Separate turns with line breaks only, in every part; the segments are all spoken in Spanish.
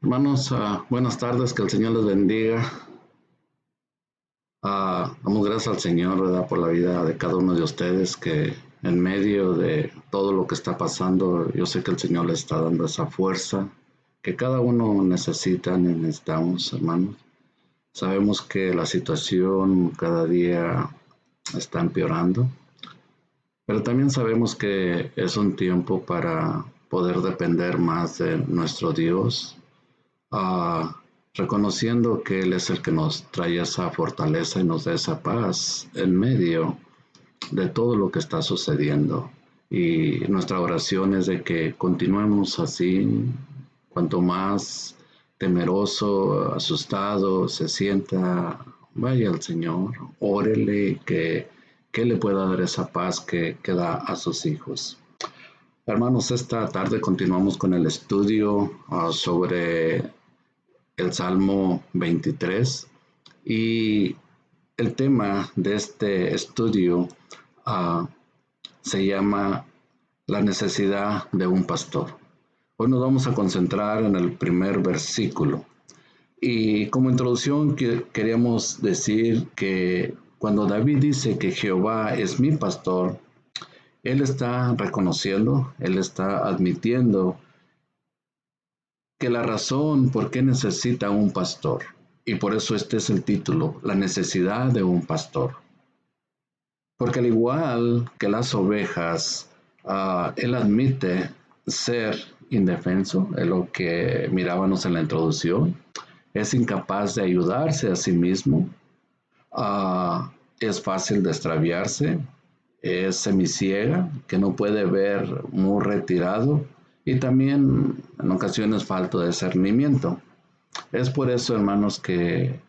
Hermanos, buenas tardes, que el Señor les bendiga. Damos gracias al Señor, ¿verdad?, por la vida de cada uno de ustedes, que en medio de todo lo que está pasando, yo sé que el Señor les está dando esa fuerza que cada uno necesita, necesitamos, hermanos. Sabemos que la situación cada día está empeorando, pero también sabemos que es un tiempo para poder depender más de nuestro Dios, ah, reconociendo que Él es el que nos trae esa fortaleza y nos da esa paz en medio de todo lo que está sucediendo. Y nuestra oración es de que continuemos así. Cuanto más temeroso, asustado se sienta, vaya al Señor, órele, que le pueda dar esa paz que da a sus hijos. Hermanos, esta tarde continuamos con el estudio sobre el Salmo 23, y el tema de este estudio uh, se llama la necesidad de un pastor. Hoy nos vamos a concentrar en el primer versículo, y como introducción queríamos decir que cuando David dice que Jehová es mi pastor, él está reconociendo, él está admitiendo que la razón por qué necesita un pastor, y por eso este es el título, la necesidad de un pastor. Porque al igual que las ovejas, él admite ser indefenso, es lo que mirábamos en la introducción, es incapaz de ayudarse a sí mismo, es fácil de extraviarse, es semiciega, que no puede ver muy retirado, y también en ocasiones falta de discernimiento. Es por eso, hermanos, que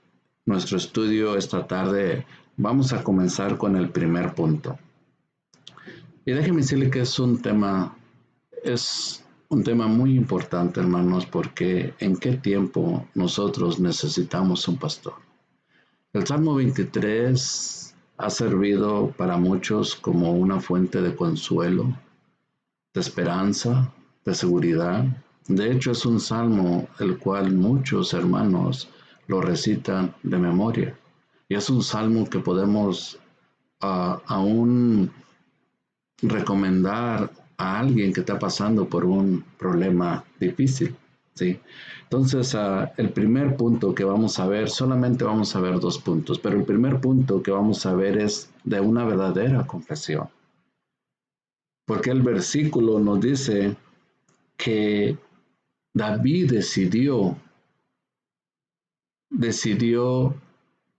nuestro estudio esta tarde vamos a comenzar con el primer punto. Y déjenme decirle que es un tema muy importante, hermanos, porque en qué tiempo nosotros necesitamos un pastor. El Salmo 23 ha servido para muchos como una fuente de consuelo, de esperanza, de seguridad. De hecho, es un salmo el cual muchos hermanos lo recitan de memoria. Y es un salmo que podemos aún recomendar a alguien que está pasando por un problema difícil, ¿sí? Entonces, el primer punto que vamos a ver, solamente vamos a ver dos puntos, pero el primer punto que vamos a ver es de una verdadera confesión. Porque el versículo nos dice que David decidió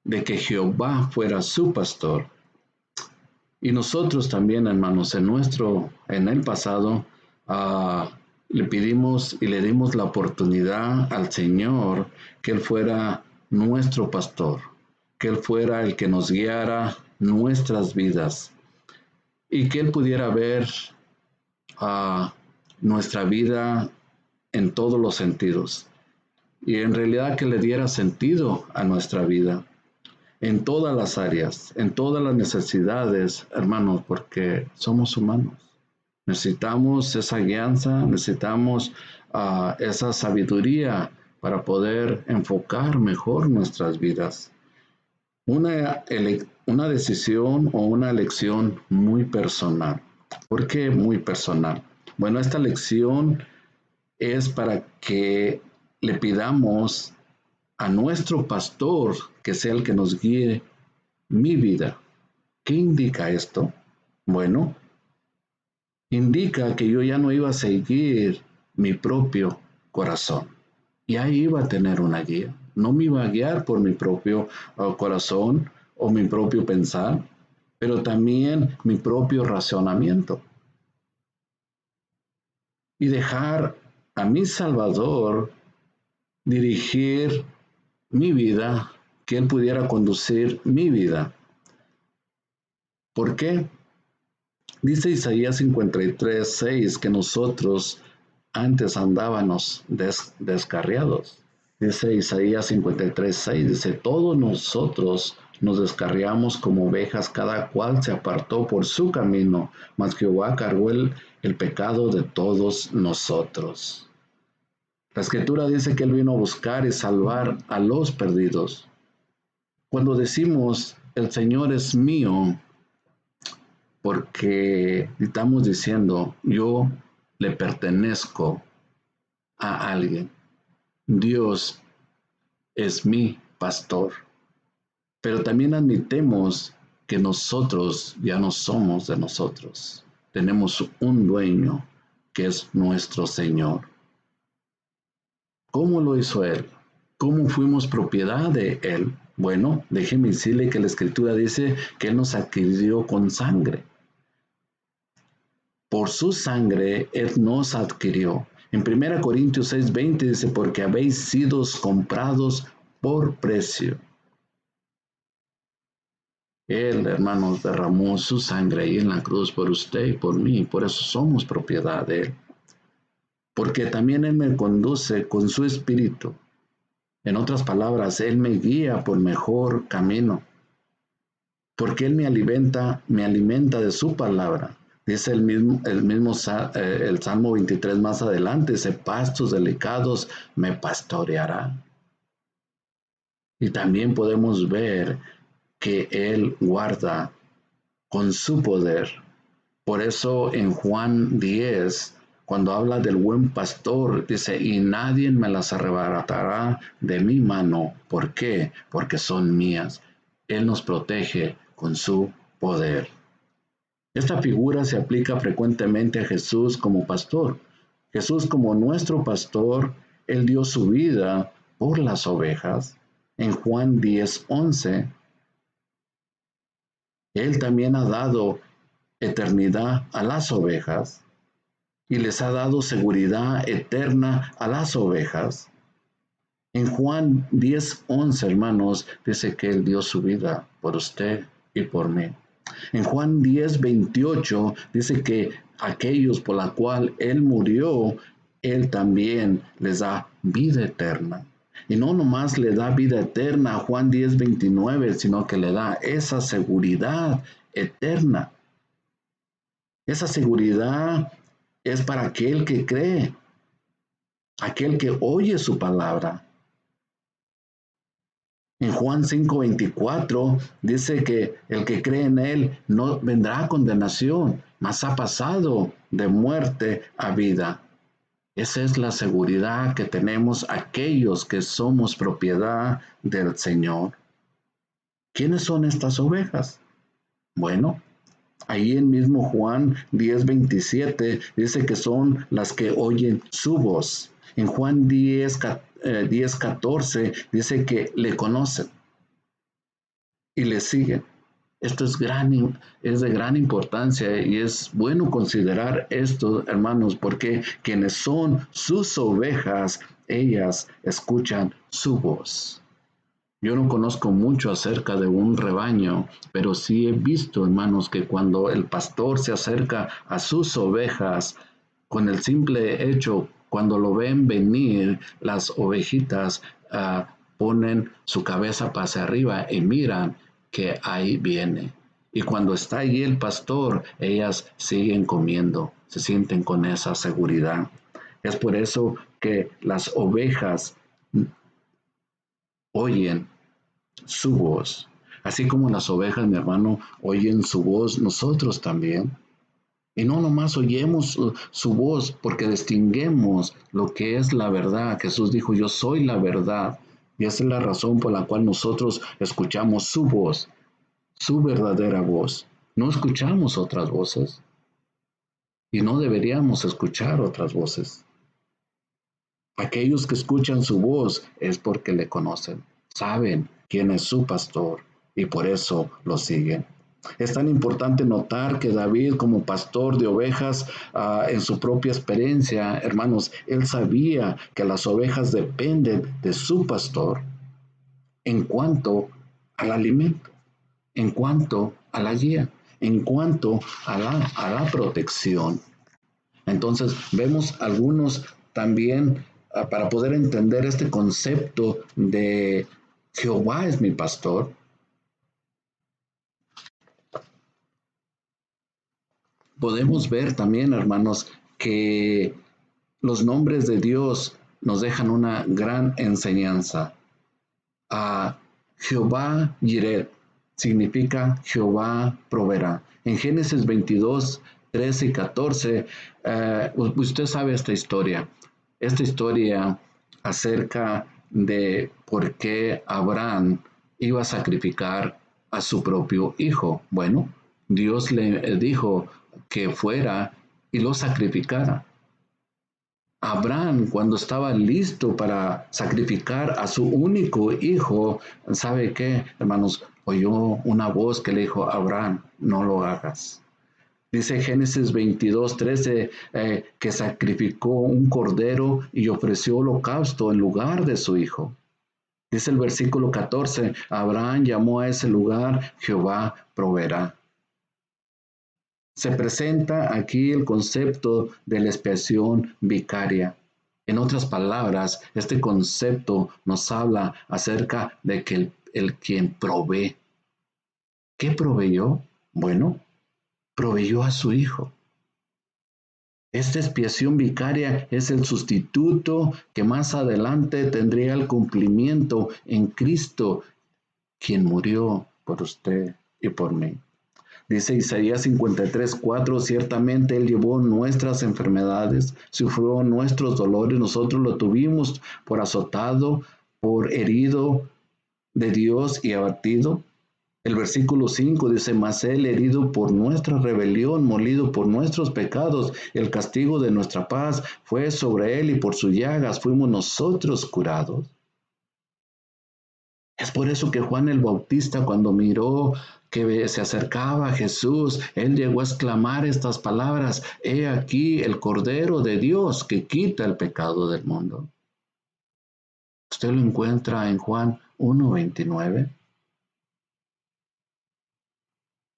de que Jehová fuera su pastor. Y nosotros también, hermanos, en el pasado, le pedimos y le dimos la oportunidad al Señor que Él fuera nuestro pastor, que Él fuera el que nos guiara nuestras vidas y que Él pudiera ver nuestra vida en todos los sentidos, y en realidad que le diera sentido a nuestra vida en todas las áreas, en todas las necesidades, hermanos, porque somos humanos. Necesitamos esa guianza, necesitamos esa sabiduría para poder enfocar mejor nuestras vidas. Una decisión o una elección muy personal. ¿Por qué muy personal? Bueno, esta elección es para que le pidamos a nuestro pastor que sea el que nos guíe mi vida. ¿Qué indica esto? Bueno, indica que yo ya no iba a seguir mi propio corazón. Ya iba a tener una guía. No me iba a guiar por mi propio corazón o mi propio pensar, pero también mi propio razonamiento. Y dejar a mi Salvador dirigir mi vida, que Él pudiera conducir mi vida. ¿Por qué? Dice Isaías 53:6 que nosotros antes andábamos descarriados. Dice Isaías 53:6, dice, todos nosotros nos descarriamos como ovejas, cada cual se apartó por su camino, mas Jehová cargó el pecado de todos nosotros. La escritura dice que Él vino a buscar y salvar a los perdidos. Cuando decimos el Señor es mío, porque estamos diciendo yo le pertenezco a alguien. Dios es mi pastor. Pero también admitemos que nosotros ya no somos de nosotros. Tenemos un dueño que es nuestro Señor. ¿Cómo lo hizo Él? ¿Cómo fuimos propiedad de Él? Bueno, déjeme decirle que la Escritura dice que Él nos adquirió con sangre. Por su sangre Él nos adquirió. En 1 Corintios 6:20 dice, porque habéis sido comprados por precio. Él, hermanos, derramó su sangre ahí en la cruz por usted y por mí, por eso somos propiedad de Él. Porque también Él me conduce con su espíritu. En otras palabras, Él me guía por mejor camino. Porque Él me alimenta de su palabra. Dice el Salmo 23 más adelante, dice, pastos delicados me pastoreará. Y también podemos ver que Él guarda con su poder. Por eso en Juan 10, cuando habla del buen pastor, dice, y nadie me las arrebatará de mi mano. ¿Por qué? Porque son mías. Él nos protege con su poder. Esta figura se aplica frecuentemente a Jesús como pastor. Jesús como nuestro pastor, Él dio su vida por las ovejas. En Juan 10:11, Él también ha dado eternidad a las ovejas y les ha dado seguridad eterna a las ovejas. En Juan 10:11, hermanos, dice que Él dio su vida por usted y por mí. En Juan 10:28 dice que aquellos por la cual Él murió, Él también les da vida eterna. Y no nomás le da vida eterna a Juan 10:29, sino que le da esa seguridad eterna. Esa seguridad es para aquel que cree, aquel que oye su palabra. En Juan 5:24 dice que el que cree en Él no vendrá a condenación, mas ha pasado de muerte a vida. Esa es la seguridad que tenemos aquellos que somos propiedad del Señor. ¿Quiénes son estas ovejas? Bueno, ahí en mismo Juan 10:27 dice que son las que oyen su voz. En Juan 10:14 dice que le conocen y le siguen. Esto es de gran importancia y es bueno considerar esto, hermanos, porque quienes son sus ovejas, ellas escuchan su voz. Yo no conozco mucho acerca de un rebaño, pero sí he visto, hermanos, que cuando el pastor se acerca a sus ovejas, con el simple hecho, cuando lo ven venir, las ovejitas ponen su cabeza hacia arriba y miran que ahí viene. Y cuando está ahí el pastor, ellas siguen comiendo, se sienten con esa seguridad. Es por eso que las ovejas oyen su voz. Así como las ovejas, mi hermano, oyen su voz, nosotros también. Y no nomás oyemos su voz porque distinguemos lo que es la verdad. Jesús dijo, yo soy la verdad. Y esa es la razón por la cual nosotros escuchamos su voz, su verdadera voz. No escuchamos otras voces y no deberíamos escuchar otras voces. Aquellos que escuchan su voz es porque le conocen, saben quién es su pastor y por eso lo siguen. Es tan importante notar que David, como pastor de ovejas, en su propia experiencia, hermanos, él sabía que las ovejas dependen de su pastor en cuanto al alimento, en cuanto a la guía, en cuanto a la protección. Entonces, vemos algunos también para poder entender este concepto de Jehová es mi pastor. Podemos ver también, hermanos, que los nombres de Dios nos dejan una gran enseñanza. Jehová Jireh significa Jehová proveerá. En Génesis 22, 13 y 14, usted sabe esta historia. Esta historia acerca de por qué Abraham iba a sacrificar a su propio hijo. Bueno, Dios le dijo que fuera y lo sacrificara. Abraham, cuando estaba listo para sacrificar a su único hijo, ¿sabe qué, hermanos? Oyó una voz que le dijo: Abraham, no lo hagas. Dice Génesis 22, 13, que sacrificó un cordero y ofreció holocausto en lugar de su hijo. Dice el versículo 14, Abraham llamó a ese lugar Jehová proveerá. Se presenta aquí el concepto de la expiación vicaria. En otras palabras, este concepto nos habla acerca de que el quien provee. ¿Qué proveyó? Bueno, proveyó a su hijo. Esta expiación vicaria es el sustituto que más adelante tendría el cumplimiento en Cristo, quien murió por usted y por mí. Dice Isaías 53:4, ciertamente Él llevó nuestras enfermedades, sufrió nuestros dolores, nosotros lo tuvimos por azotado, por herido de Dios y abatido. El versículo 5 dice, mas Él herido por nuestra rebelión, molido por nuestros pecados, el castigo de nuestra paz fue sobre Él y por sus llagas fuimos nosotros curados. Es por eso que Juan el Bautista, cuando miró que se acercaba a Jesús, él llegó a exclamar estas palabras: he aquí el Cordero de Dios que quita el pecado del mundo. Usted lo encuentra en Juan 1:29.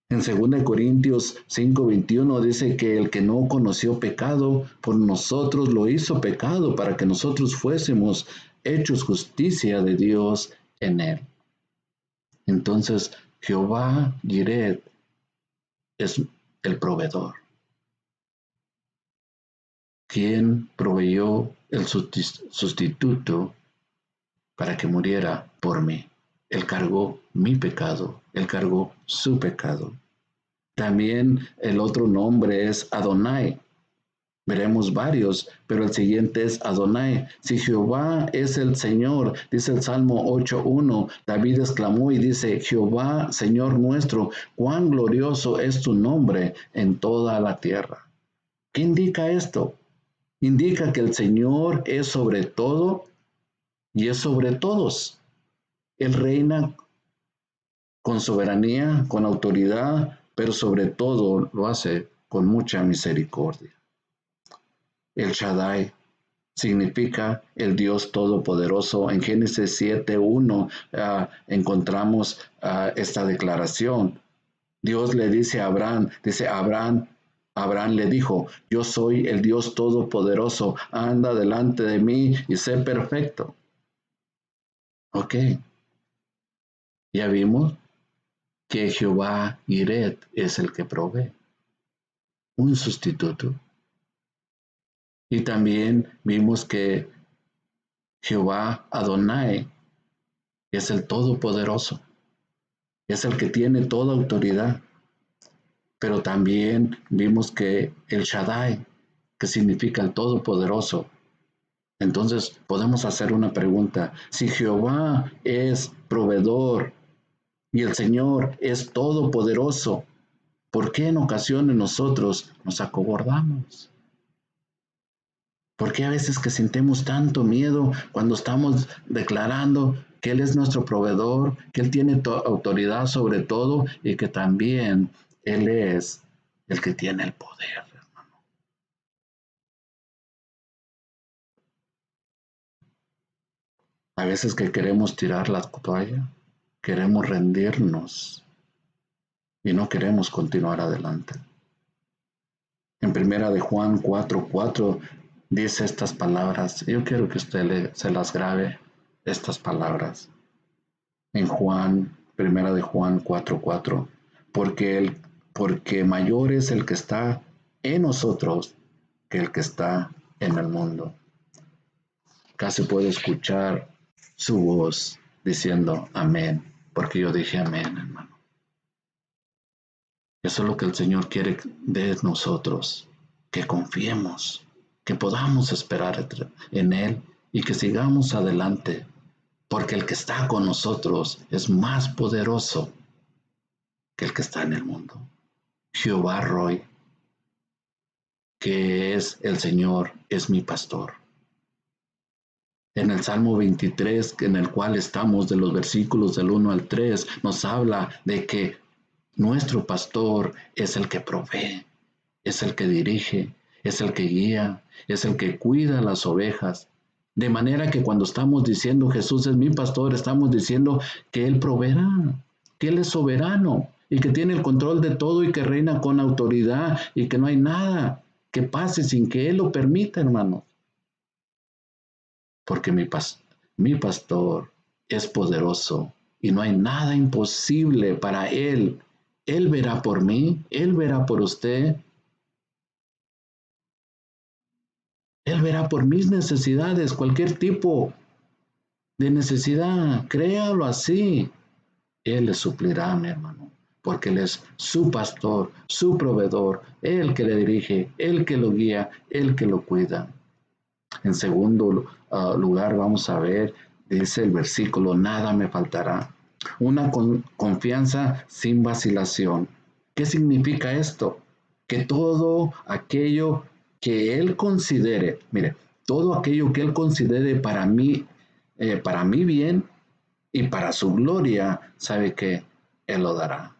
En 2 Corintios 5:21 dice que el que no conoció pecado, por nosotros lo hizo pecado para que nosotros fuésemos hechos justicia de Dios en él. Entonces, Jehová Jireh es el proveedor, quien proveyó el sustituto para que muriera por mí. Él cargó mi pecado, Él cargó su pecado. También el otro nombre es Adonai. Veremos varios, pero el siguiente es Adonai. Si Jehová es el Señor, dice el Salmo 8:1, David exclamó y dice, Jehová, Señor nuestro, cuán glorioso es tu nombre en toda la tierra. ¿Qué indica esto? Indica que el Señor es sobre todo y es sobre todos. Él reina con soberanía, con autoridad, pero sobre todo lo hace con mucha misericordia. El Shaddai significa el Dios Todopoderoso. En Génesis 7:1 encontramos esta declaración. Dios le dice a Abraham, Abraham le dijo, yo soy el Dios Todopoderoso, anda delante de mí y sé perfecto. Ok, ya vimos que Jehová Jireh es el que provee, un sustituto. Y también vimos que Jehová Adonai es el Todopoderoso, es el que tiene toda autoridad. Pero también vimos que el Shaddai, que significa el Todopoderoso. Entonces podemos hacer una pregunta. Si Jehová es proveedor y el Señor es todopoderoso, ¿por qué en ocasiones nosotros nos acobardamos? ¿Por qué a veces que sentimos tanto miedo cuando estamos declarando que Él es nuestro proveedor, que Él tiene autoridad sobre todo y que también Él es el que tiene el poder? A veces que queremos tirar la toalla, queremos rendirnos y no queremos continuar adelante. En primera de Juan 4:4 dice estas palabras. Yo quiero que usted se las grabe, estas palabras. En primera de Juan 4:4, porque mayor es el que está en nosotros que el que está en el mundo. casi puedo escuchar su voz diciendo amén, porque yo dije amén, hermano. Eso es lo que el Señor quiere de nosotros, que confiemos, que podamos esperar en Él y que sigamos adelante, porque el que está con nosotros es más poderoso que el que está en el mundo. Jehová Roy, que es el Señor, es mi pastor. En el Salmo 23, en el cual estamos, de los versículos del 1 al 3, nos habla de que nuestro pastor es el que provee, es el que dirige, es el que guía, es el que cuida las ovejas. De manera que cuando estamos diciendo Jesús es mi pastor, estamos diciendo que Él proveerá, que Él es soberano y que tiene el control de todo y que reina con autoridad y que no hay nada que pase sin que Él lo permita, hermanos. Porque mi pastor es poderoso y no hay nada imposible para Él. Él verá por mí, Él verá por usted, Él verá por mis necesidades, cualquier tipo de necesidad, créalo así. Él le suplirá, mi hermano, porque Él es su pastor, su proveedor, Él que le dirige, Él que lo guía, Él que lo cuida. En segundo lugar, vamos a ver, dice el versículo, nada me faltará. Una confianza sin vacilación. ¿Qué significa esto? Que todo aquello que Él considere, mire, todo aquello que Él considere para mí bien y para su gloria, sabe que Él lo dará.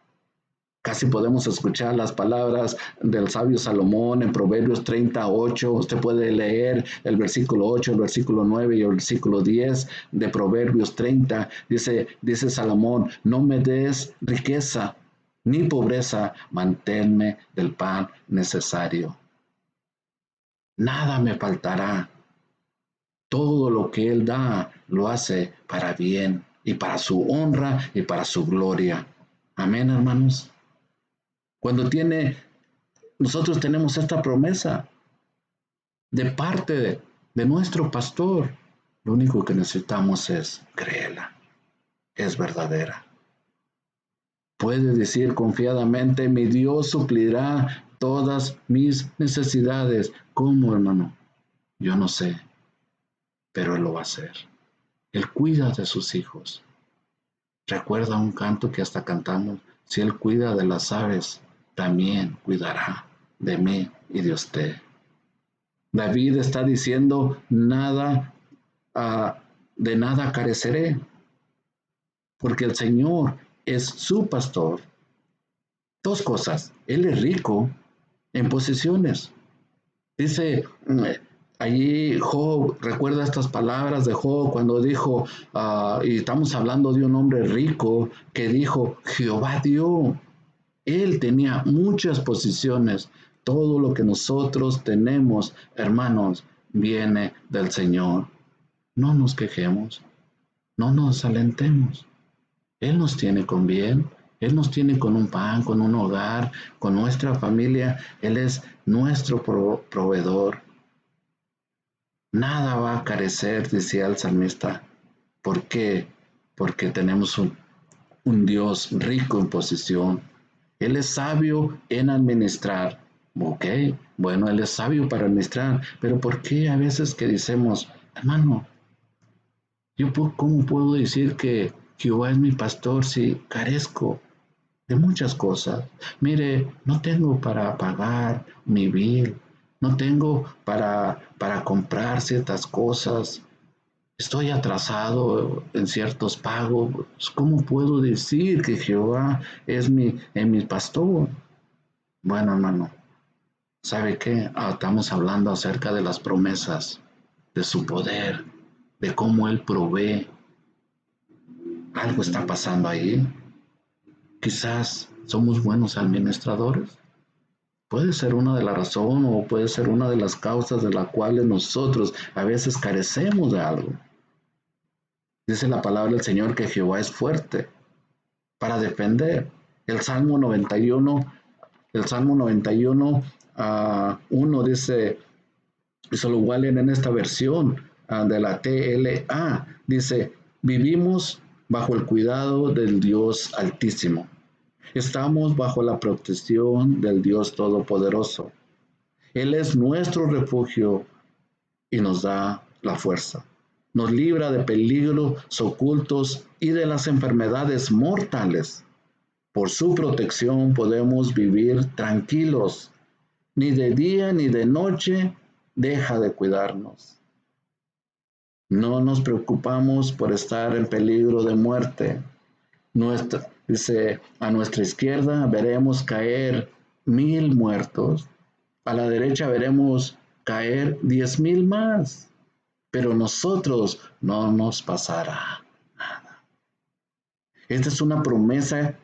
Casi podemos escuchar las palabras del sabio Salomón en Proverbios 38. Usted puede leer el versículo 8, el versículo 9 y el versículo 10 de Proverbios 30. Dice Salomón, no me des riqueza ni pobreza, manténme del pan necesario. Nada me faltará. Todo lo que Él da lo hace para bien y para su honra y para su gloria. Amén, hermanos. Cuando nosotros tenemos esta promesa de parte de nuestro pastor, lo único que necesitamos es creerla, es verdadera. Puede decir confiadamente, mi Dios suplirá todas mis necesidades. ¿Cómo, hermano? Yo no sé, pero Él lo va a hacer. Él cuida de sus hijos. Recuerda un canto que hasta cantamos, si Él cuida de las aves, también cuidará de mí y de usted. David está diciendo, de nada careceré, porque el Señor es su pastor. Dos cosas, Él es rico en posesiones. Dice allí Job, recuerda estas palabras de Job cuando dijo, y estamos hablando de un hombre rico que dijo, Jehová dio. Él tenía muchas posesiones. Todo lo que nosotros tenemos, hermanos, viene del Señor. No nos quejemos, no nos alentemos. Él nos tiene con bien, Él nos tiene con un pan, con un hogar, con nuestra familia. Él es nuestro proveedor. Nada va a carecer, decía el salmista. ¿Por qué? Porque tenemos un Dios rico en posesión. Él es sabio en administrar. Ok, bueno, Él es sabio para administrar, pero ¿por qué a veces que decimos, hermano, cómo puedo decir que Jehová es mi pastor si carezco de muchas cosas? Mire, no tengo para pagar mi bill, no tengo para comprar ciertas cosas, estoy atrasado en ciertos pagos. ¿Cómo puedo decir que Jehová es mi pastor? Bueno, hermano, ¿sabe qué? Estamos hablando acerca de las promesas, de su poder, de cómo Él provee. Algo está pasando ahí. Quizás somos buenos administradores. Puede ser una de las razones o puede ser una de las causas de las cuales nosotros a veces carecemos de algo. Dice la palabra del Señor que Jehová es fuerte para defender. El Salmo 91, uno dice, y solo igual en esta versión, de la TLA, dice, vivimos bajo el cuidado del Dios Altísimo. Estamos bajo la protección del Dios Todopoderoso. Él es nuestro refugio y nos da la fuerza. Nos libra de peligros ocultos y de las enfermedades mortales. Por su protección podemos vivir tranquilos. Ni de día ni de noche deja de cuidarnos. No nos preocupamos por estar en peligro de muerte. Dice, a nuestra izquierda veremos caer 1,000 muertos. A la derecha veremos caer 10,000 más. Pero nosotros no nos pasará nada. Esta es una promesa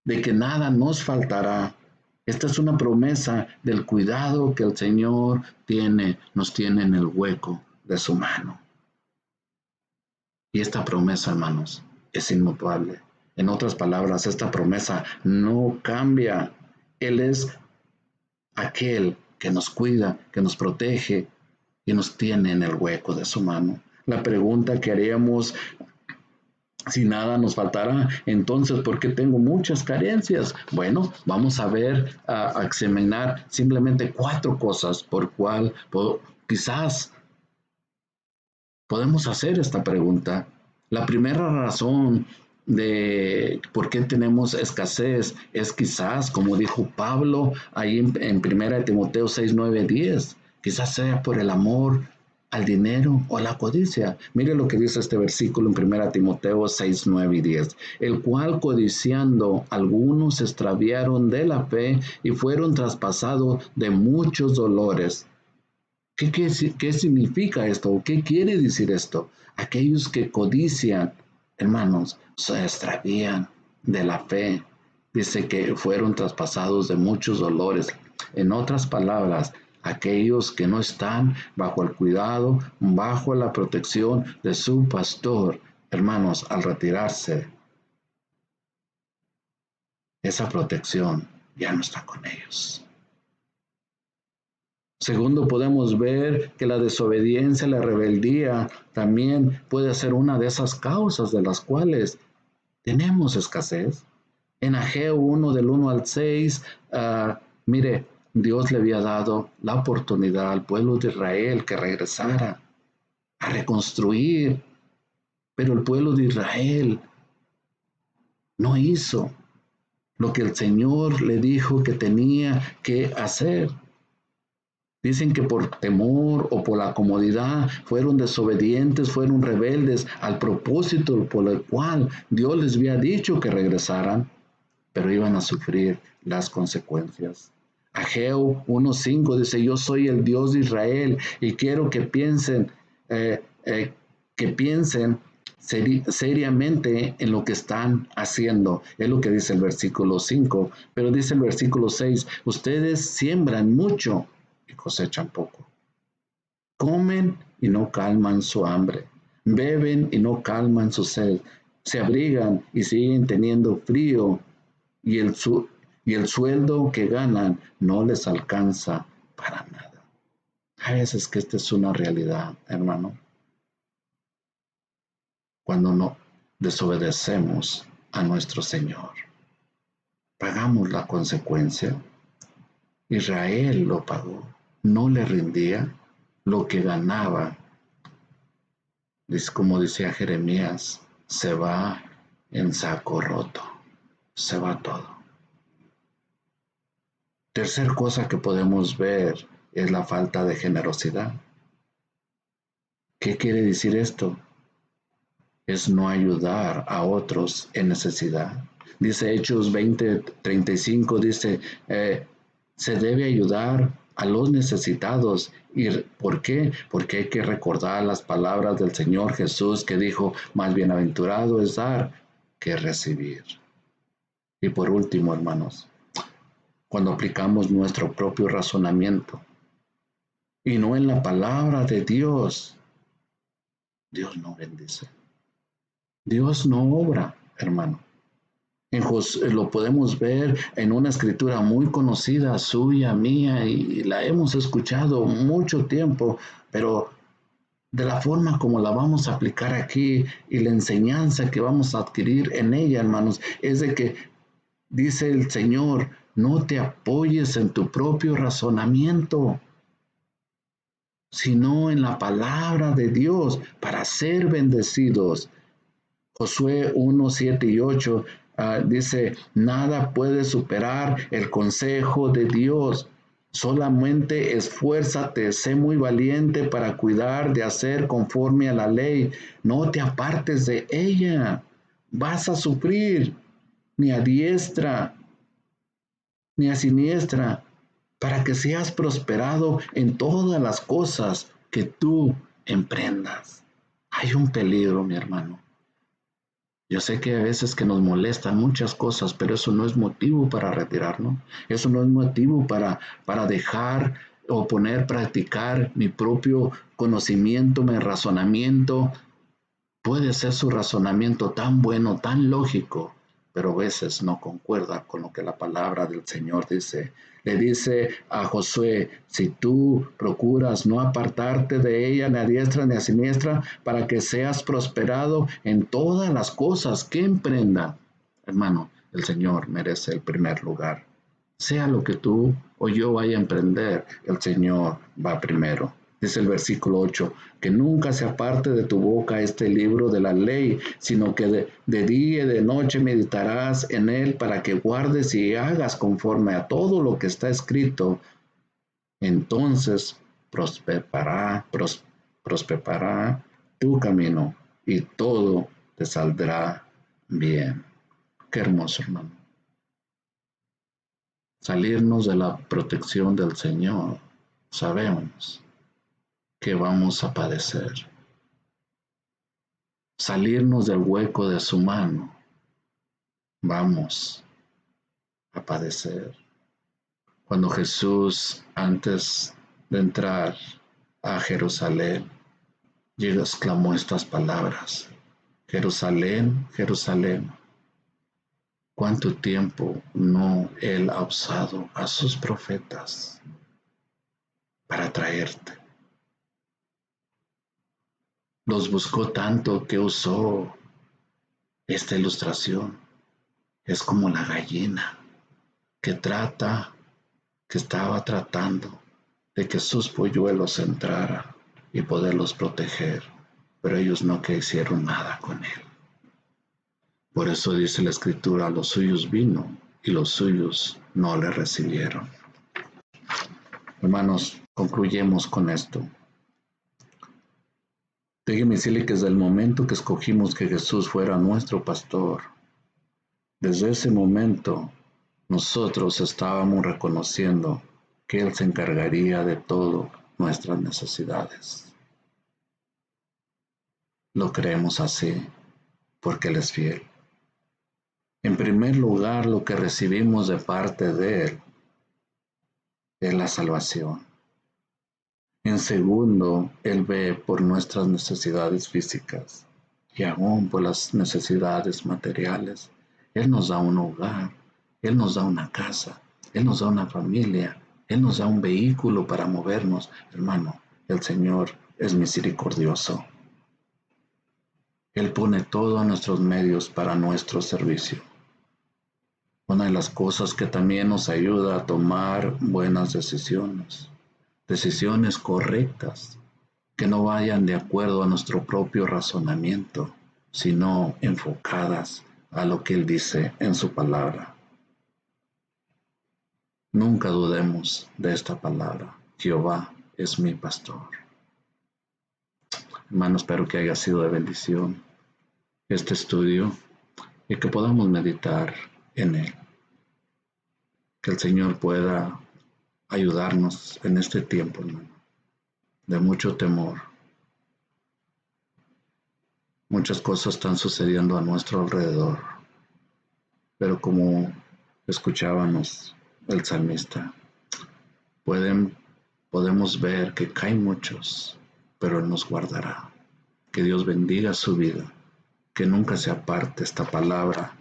de que nada nos faltará. Esta es una promesa del cuidado que el Señor nos tiene en el hueco de su mano. Y esta promesa, hermanos, es inmutable. En otras palabras, esta promesa no cambia. Él es aquel que nos cuida, que nos protege y nos tiene en el hueco de su mano. La pregunta que haríamos, si nada nos faltará, entonces, ¿por qué tengo muchas carencias? Bueno, vamos a ver, a examinar simplemente 4 cosas por cual quizás podemos hacer esta pregunta. La primera razón de por qué tenemos escasez es quizás, como dijo Pablo ahí en 1 Timoteo 6, 9, 10, quizás sea por el amor al dinero o a la codicia. Mire lo que dice este versículo en 1 Timoteo 6, 9 y 10. El cual codiciando algunos se extraviaron de la fe y fueron traspasados de muchos dolores. ¿Qué significa esto? ¿Qué quiere decir esto? Aquellos que codician, hermanos, se extravían de la fe. Dice que fueron traspasados de muchos dolores. En otras palabras, aquellos que no están bajo el cuidado, bajo la protección de su pastor, hermanos, al retirarse, esa protección ya no está con ellos. Segundo, podemos ver que la desobediencia, la rebeldía también puede ser una de esas causas de las cuales tenemos escasez. En Ageo 1, del 1 al 6, mire, Dios le había dado la oportunidad al pueblo de Israel que regresara a reconstruir, pero el pueblo de Israel no hizo lo que el Señor le dijo que tenía que hacer. Dicen que por temor o por la comodidad fueron desobedientes, fueron rebeldes al propósito por el cual Dios les había dicho que regresaran, pero iban a sufrir las consecuencias. Ageo 1:5 dice, yo soy el Dios de Israel y quiero que piensen seriamente en lo que están haciendo. Es lo que dice el versículo 5, pero dice el versículo 6, ustedes siembran mucho y cosechan poco. Comen y no calman su hambre. Beben y no calman su sed. Se abrigan y siguen teniendo frío y el sueldo que ganan no les alcanza para nada. A veces que esta es una realidad, hermano. Cuando no desobedecemos a nuestro Señor, pagamos la consecuencia. Israel lo pagó, no le rindía lo que ganaba. Es como decía Jeremías, se va en saco roto, se va todo. Tercer cosa que podemos ver es la falta de generosidad. ¿Qué quiere decir esto? Es no ayudar a otros en necesidad. Dice Hechos 20:35, dice, se debe ayudar a los necesitados. ¿Y por qué? Porque hay que recordar las palabras del Señor Jesús que dijo, más bienaventurado es dar que recibir. Y por último, hermanos, cuando aplicamos nuestro propio razonamiento y no en la palabra de Dios, Dios no bendice. Dios no obra, hermano. En Josué, lo podemos ver en una escritura muy conocida, suya, mía, y la hemos escuchado mucho tiempo, pero de la forma como la vamos a aplicar aquí y la enseñanza que vamos a adquirir en ella, hermanos, es de que dice el Señor, no te apoyes en tu propio razonamiento, sino en la palabra de Dios para ser bendecidos. Josué 1, 7 y 8 dice, nada puede superar el consejo de Dios. Solamente esfuérzate, sé muy valiente para cuidar de hacer conforme a la ley. No te apartes de ella. Vas a sufrir, ni a diestra, ni a siniestra, para que seas prosperado en todas las cosas que tú emprendas. Hay un peligro, mi hermano. Yo sé que a veces que nos molestan muchas cosas, pero eso no es motivo para retirarnos. Eso no es motivo para dejar o poner practicar mi propio conocimiento, mi razonamiento. Puede ser su razonamiento tan bueno, tan lógico, pero a veces no concuerda con lo que la palabra del Señor dice. Le dice a Josué, si tú procuras no apartarte de ella ni a diestra ni a siniestra, para que seas prosperado en todas las cosas que emprenda. Hermano, el Señor merece el primer lugar. Sea lo que tú o yo vaya a emprender, el Señor va primero. Dice el versículo 8, que nunca se aparte de tu boca este libro de la ley, sino que de día y de noche meditarás en él para que guardes y hagas conforme a todo lo que está escrito. Entonces prosperará tu camino y todo te saldrá bien. Qué hermoso, hermano. Salirnos de la protección del Señor, sabemos que vamos a padecer. Salirnos del hueco de su mano, vamos a padecer. Cuando Jesús, antes de entrar a Jerusalén, llegó, exclamó estas palabras: Jerusalén, Jerusalén, cuánto tiempo no Él ha usado a sus profetas para traerte. Los buscó tanto que usó esta ilustración. Es como la gallina que estaba tratando de que sus polluelos entraran y poderlos proteger, pero ellos no quisieron nada con él. Por eso dice la escritura, a los suyos vino y los suyos no le recibieron. Hermanos, concluyemos con esto. Déjeme decirle que desde el momento que escogimos que Jesús fuera nuestro pastor, desde ese momento nosotros estábamos reconociendo que Él se encargaría de todas nuestras necesidades. Lo creemos así porque Él es fiel. En primer lugar, lo que recibimos de parte de Él es la salvación. En segundo, Él ve por nuestras necesidades físicas y aún por las necesidades materiales. Él nos da un hogar, Él nos da una casa, Él nos da una familia, Él nos da un vehículo para movernos. Hermano, el Señor es misericordioso. Él pone todo a nuestros medios para nuestro servicio. Una de las cosas que también nos ayuda a tomar buenas decisiones correctas, que no vayan de acuerdo a nuestro propio razonamiento, sino enfocadas a lo que Él dice en su palabra. Nunca dudemos de esta palabra. Jehová es mi pastor. Hermano, espero que haya sido de bendición este estudio y que podamos meditar en él. Que el Señor pueda ayudarnos en este tiempo, hermano, de mucho temor. Muchas cosas están sucediendo a nuestro alrededor, pero como escuchábamos el salmista, podemos ver que caen muchos, pero Él nos guardará. Que Dios bendiga su vida, que nunca se aparte esta palabra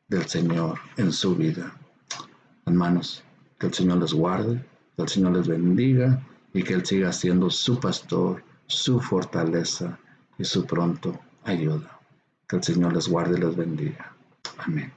del Señor en su vida. Hermanos, que el Señor les guarde, que el Señor les bendiga y que Él siga siendo su pastor, su fortaleza y su pronto ayuda. Que el Señor les guarde y les bendiga. Amén.